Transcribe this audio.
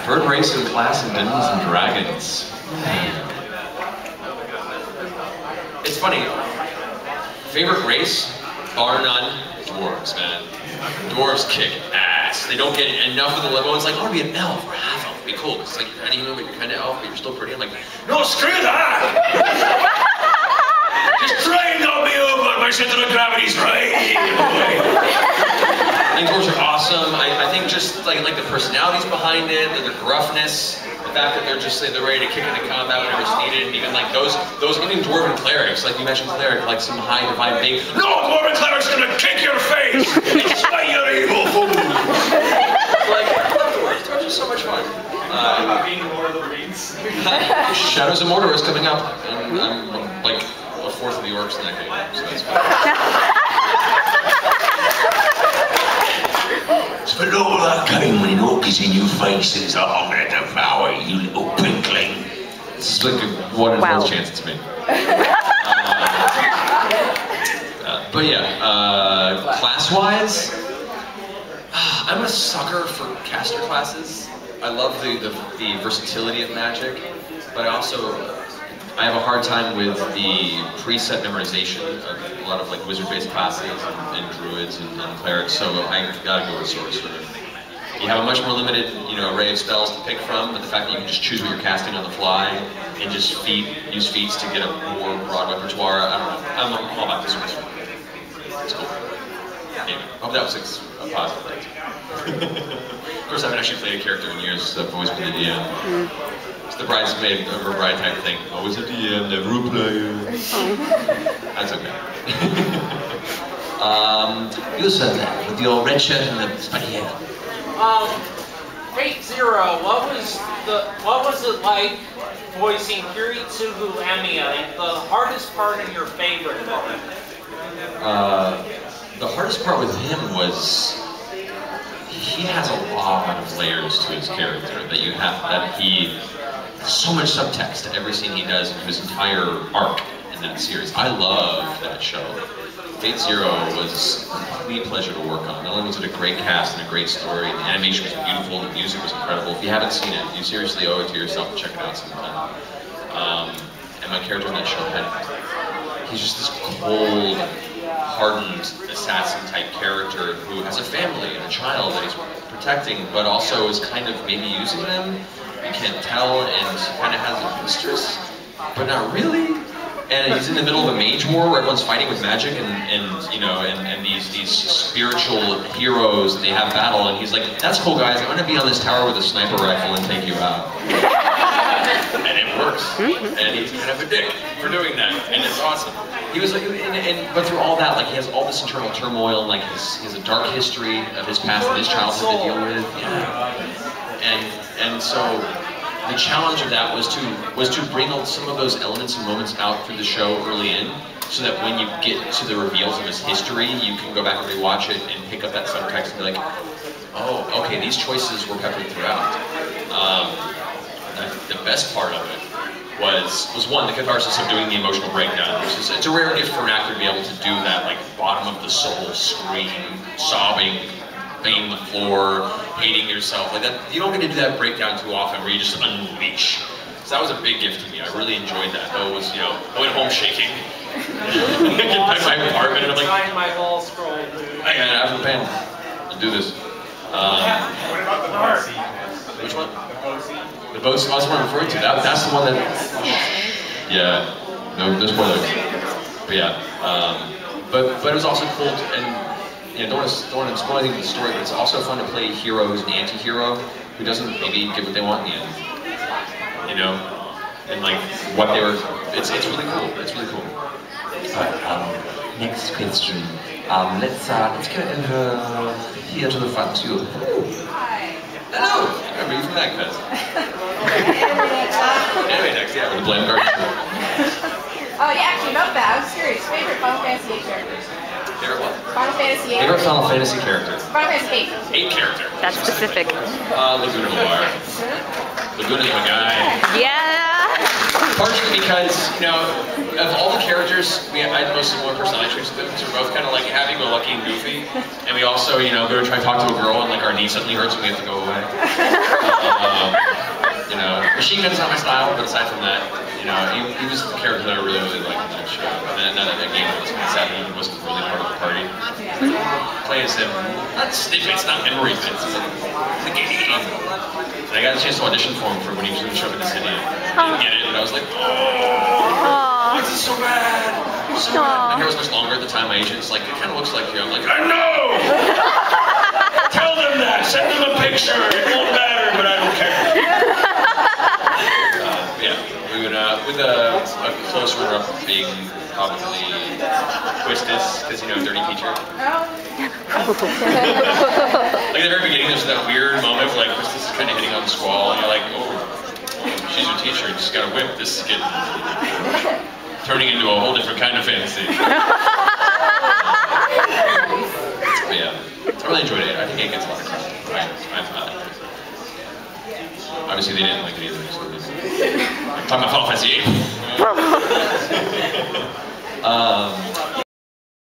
Third race in class in Dungeons and Dragons. It's funny. Favorite race, bar none, dwarves, man. Dwarves kick ass. They don't get enough of the level. It's like, I want to be an elf or half elf. It'd be cool. It's like you're kind of human, but you're kind of elf, but you're still pretty. I'm like, no, screw that! Just try and knock me over. My center of gravity's right. I think dwarves are awesome. I think just like the personalities behind it, the gruffness, the fact that they're ready to kick into combat whenever it's needed, and even like those even dwarven clericks, like you mentioned cleric, like some high divine being. No, dwarven cleric's gonna kick your face and slay your evil food. Like, I love dwarves. Dwarves are so much fun. Being Lord of the Rings. Shadows of Mordor is coming up, and I'm like a fourth of the orcs in that game, so that's fun. For all that game when an orc is in your face and it's like, I'm gonna devour you, little pinkling. This is like a 1 in 4 chance it's me. But yeah, class-wise, I'm a sucker for caster classes. I love the versatility of magic, but I have a hard time with the preset memorization of a lot of like wizard-based classes and druids and clerics, so I gotta go with sorcerer. You have a much more limited, array of spells to pick from, but the fact that you can just choose what you're casting on the fly and just use feats to get a more broad repertoire, I don't know. I'm all about the sorcerer. It's cool. Anyway, I hope that was a positive thing. Of course, I haven't actually played a character in years, so I've always been a DM. It's the bridesmaid or bride type thing. Always a DM, never a player. That's okay. You said that with your red shirt and the spotty hair. Fate Zero, what was it like voicing Kiritsugu Amiya, and the hardest part and your favorite part? The hardest part with him was he has a lot of layers to his character so much subtext to every scene he does in his entire arc in that series. I love that show. Fate Zero was a complete pleasure to work on. Not only was it a great cast and a great story, the animation was beautiful, the music was incredible. If you haven't seen it, you seriously owe it to yourself to check it out sometime. And my character in that show he's just this cold, hardened assassin-type character who has a family and a child that he's protecting, but also is kind of maybe using them. You can't tell, and kind of has a mistress, but not really. And he's in the middle of a mage war where everyone's fighting with magic and these spiritual heroes that they have battle, and he's like, that's cool guys, I'm gonna be on this tower with a sniper rifle and take you out. And it works. And he's kind of a dick for doing that, and it's awesome. He was like, but through all that, like he has all this internal turmoil, and like he has a dark history of his past and his childhood to deal with. And so the challenge of that was to bring some of those elements and moments out through the show early in, so that when you get to the reveals of his history, you can go back and rewatch it and pick up that subtext and be like, oh, okay, these choices were peppered throughout. The best part of it was one, the catharsis of doing the emotional breakdown. It's a rare gift for an actor to be able to do that, like bottom of the soul scream, sobbing, banging the floor, hating yourself. Like that, you don't get to do that breakdown too often where you just unleash. So that was a big gift to me. I really enjoyed that. Though it was, I went home shaking. Get back to my apartment and I'm like, my ball scroll. I have a pen. Let's do this. What about the boat scene? Which one? The boat scene. The boat scene. That's what I'm referring to. That's the one that. Yeah. No spoilers. But yeah. But it was also cool and don't want to spoil anything of the story, but it's also fun to play a hero who's an anti-hero who doesn't maybe get what they want in the end. And like what they were. It's really cool. It's really cool. Next question. Let's go over here to the front too. Hello! I remember you from that class. Anyway, next, yeah, with the blame card. Oh yeah, actually not bad. I was curious. Favorite Final Fantasy 8 characters? Favorite what? Final Fantasy 8. Favorite Final Fantasy character? Final Fantasy 8. 8 character. That's specific. Laguna Noir. Laguna's my guy. Yeah! Partially because, you know, of all the characters, I had the most similar personality traits with them, because we're both kind of like happy-go-lucky and goofy. And we also, you know, go to try to talk to a girl and like our knee suddenly hurts and we have to go away. You know, Machine Gun's not my style, but aside from that, you know, he was the character that I really, really liked in that show. And then that game was kind of sad that he wasn't really part of the party. Play as him, not snippets, not memories, but it's the game. And I got a chance to audition for him for when he was going to show up in the city. I didn't get it, and I was like, oh, this is so bad. So bad. My hair was much longer at the time. My agent's like, it kind of looks like you. I'm like, I know! Tell them that! Send them a picture! It won't matter, but I don't care. Yeah, we would, with a close runner-up being probably Twistus, because, you know, Dirty Teacher. Like at the very beginning, there's that weird moment where like Twistus is kind of hitting on Squall, and you're like, oh, she's your teacher, you just gotta whip this kid. Turning into a whole different kind of fantasy. But yeah, I really enjoyed it. I think it gets a lot of credit. Obviously, they didn't like it either. So I'm talking about Final Fantasy VIII.